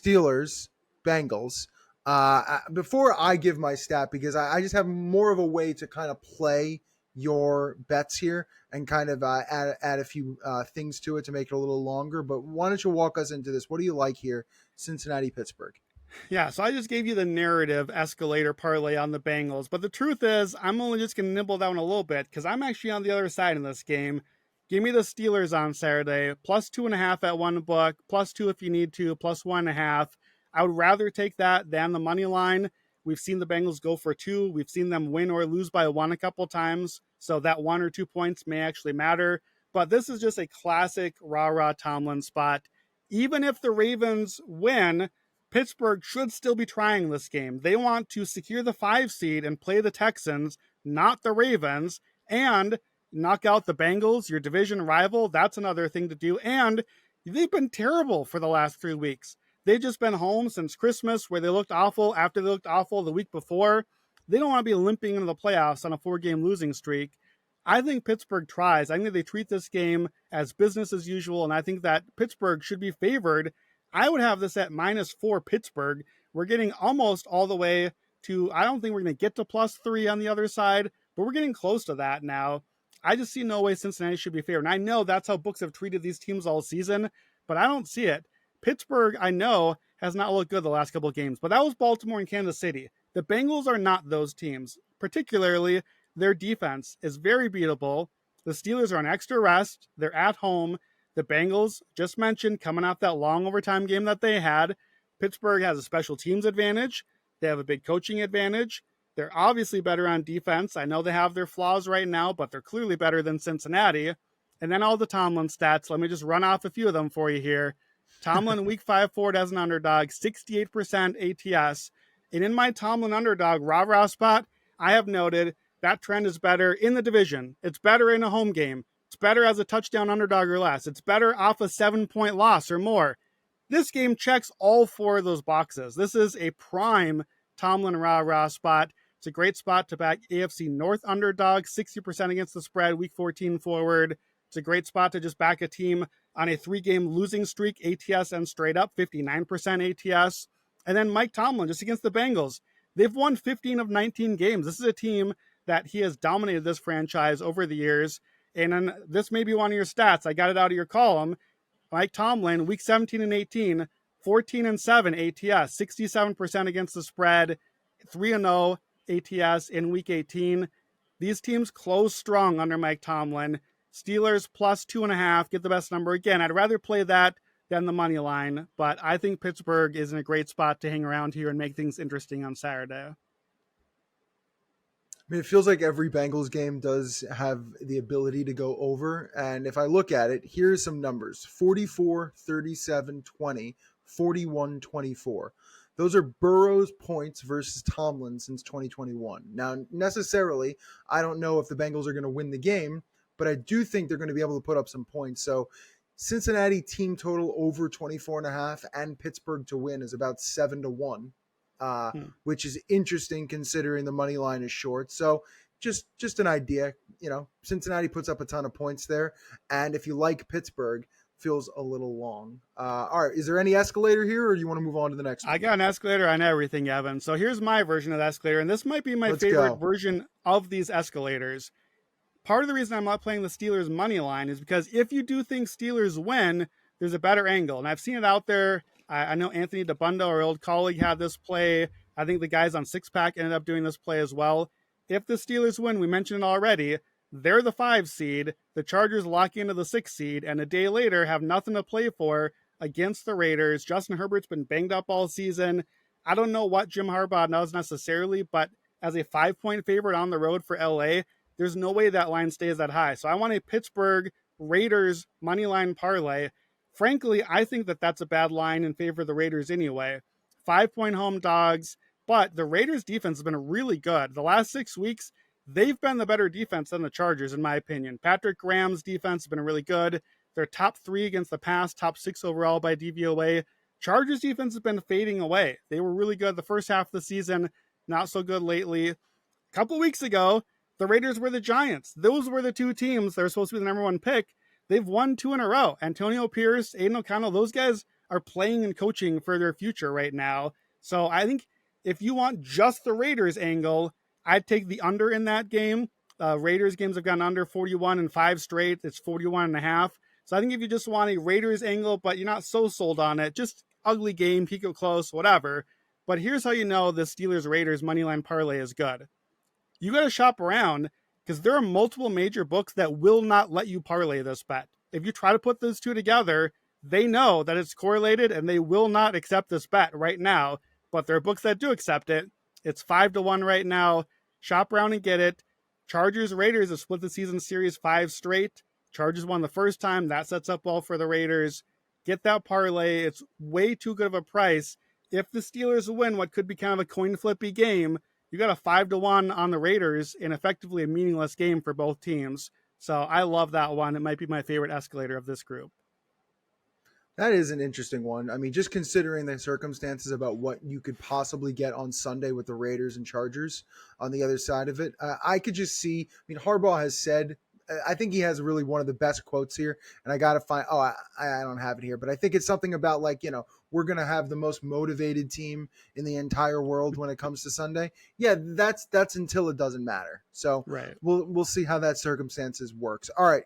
Steelers, Bengals. Before I give my stat, because I just have more of a way to kind of play your bets here and kind of add a few things to it to make it a little longer. But why don't you walk us into this? What do you like here, Cincinnati, Pittsburgh? Yeah, so I just gave you the narrative escalator parlay on the Bengals, but the truth is, I'm only just going to nibble down a little bit because I'm actually on the other side in this game. Give me the Steelers on Saturday, plus 2.5 at one book, plus 2 if you need to, plus 1.5. I would rather take that than the money line. We've seen the Bengals go for 2. We've seen them win or lose by 1 a couple times, so that 1 or 2 points may actually matter. But this is just a classic rah-rah Tomlin spot. Even if the Ravens win, Pittsburgh should still be trying this game. They want to secure the 5 seed and play the Texans, not the Ravens, and knock out the Bengals, your division rival. That's another thing to do. And they've been terrible for the last 3 weeks. They've just been home since Christmas, where they looked awful after they looked awful the week before. They don't want to be limping into the playoffs on a 4-game losing streak. I think Pittsburgh tries. I think they treat this game as business as usual, and I think that Pittsburgh should be favored. I would have this at -4 Pittsburgh. We're getting almost all the way to, I don't think we're going to get to +3 on the other side, but we're getting close to that now. I just see no way Cincinnati should be favored. And I know that's how books have treated these teams all season, but I don't see it. Pittsburgh, I know, has not looked good the last couple of games, but that was Baltimore and Kansas City. The Bengals are not those teams. Particularly, their defense is very beatable. The Steelers are on extra rest. They're at home. The Bengals, just mentioned, coming off that long overtime game that they had. Pittsburgh has a special teams advantage. They have a big coaching advantage. They're obviously better on defense. I know they have their flaws right now, but they're clearly better than Cincinnati. And then all the Tomlin stats. Let me just run off a few of them for you here. Tomlin, week 5 forward as an underdog, 68% ATS. And in my Tomlin underdog rah-rah spot, I have noted that trend is better in the division. It's better in a home game. It's better as a touchdown underdog or less. It's better off a 7-point loss or more. This game checks all 4 of those boxes. This is a prime Tomlin rah-rah spot. It's a great spot to back AFC North underdog, 60% against the spread, week 14 forward. It's a great spot to just back a team on a 3-game losing streak, ATS and straight up, 59% ATS. And then Mike Tomlin, just against the Bengals. They've won 15 of 19 games. This is a team that he has dominated this franchise over the years. And then this may be one of your stats. I got it out of your column. Mike Tomlin, week 17 and 18, 14-7 ATS, 67% against the spread, 3-0 ATS in week 18. These teams close strong under Mike Tomlin. Steelers plus 2.5, get the best number. Again, I'd rather play that than the money line, but I think Pittsburgh is in a great spot to hang around here and make things interesting on Saturday. I mean, it feels like every Bengals game does have the ability to go over. And if I look at it, here's some numbers: 44, 37, 20, 41, 24. Those are Burrow's points versus Tomlin since 2021. Now, necessarily, I don't know if the Bengals are going to win the game, but I do think they're going to be able to put up some points. So Cincinnati team total over 24.5 and Pittsburgh to win is about 7-1. Which is interesting considering the money line is short. So just an idea, Cincinnati puts up a ton of points there. And if you like Pittsburgh, feels a little long. All right. Is there any escalator here or do you want to move on to the next one? I got an escalator on everything, Evan. So here's my version of the escalator. And this might be my favorite version of these escalators. Part of the reason I'm not playing the Steelers money line is because if you do think Steelers win, there's a better angle. And I've seen it out there. I know Anthony DeBundo, our old colleague, had this play. I think the guys on Six Pack ended up doing this play as well. If the Steelers win, we mentioned it already, they're the 5 seed. The Chargers lock into the 6 seed, and a day later have nothing to play for against the Raiders. Justin Herbert's been banged up all season. I don't know what Jim Harbaugh knows necessarily, but as a 5-point favorite on the road for LA, there's no way that line stays that high. So I want a Pittsburgh Raiders money line parlay. Frankly, I think that that's a bad line in favor of the Raiders anyway. 5-point home dogs, but the Raiders defense has been really good. The last 6 weeks, they've been the better defense than the Chargers, in my opinion. Patrick Graham's defense has been really good. They're top 3 against the pass, top 6 overall by DVOA. Chargers defense has been fading away. They were really good the first half of the season, not so good lately. A couple weeks ago, the Raiders were the Giants. Those were the 2 teams that were supposed to be the number 1 pick. They've won 2 in a row. Antonio Pierce, Aiden O'Connell, those guys are playing and coaching for their future right now. So I think if you want just the Raiders angle, I'd take the under in that game. Raiders games have gone under 41 and 5 straight. It's 41 and a half. So I think if you just want a Raiders angle, but you're not so sold on it, just ugly game, keep it close, whatever. But here's how you know the Steelers-Raiders moneyline parlay is good. You got to shop around because there are multiple major books that will not let you parlay this bet. If you try to put those two together, they know that it's correlated and they will not accept this bet right now. But there are books that do accept it. It's 5-1 right now. Shop around and get it. Chargers Raiders have split the season series 5 straight. Chargers won the first time. That sets up well for the Raiders. Get that parlay. It's way too good of a price. If the Steelers win what could be kind of a coin flippy game, you got a 5-1 on the Raiders in effectively a meaningless game for both teams. So I love that one. It might be my favorite escalator of this group. That is an interesting one. I mean, just considering the circumstances about what you could possibly get on Sunday with the Raiders and Chargers on the other side of it, I could just see. I mean, Harbaugh has said, I think he has really one of the best quotes here, and I got to find. Oh, I don't have it here, but I think it's something about like, we're gonna have the most motivated team in the entire world when it comes to Sunday. Yeah, that's until it doesn't matter. So right. We'll see how that circumstances works. All right.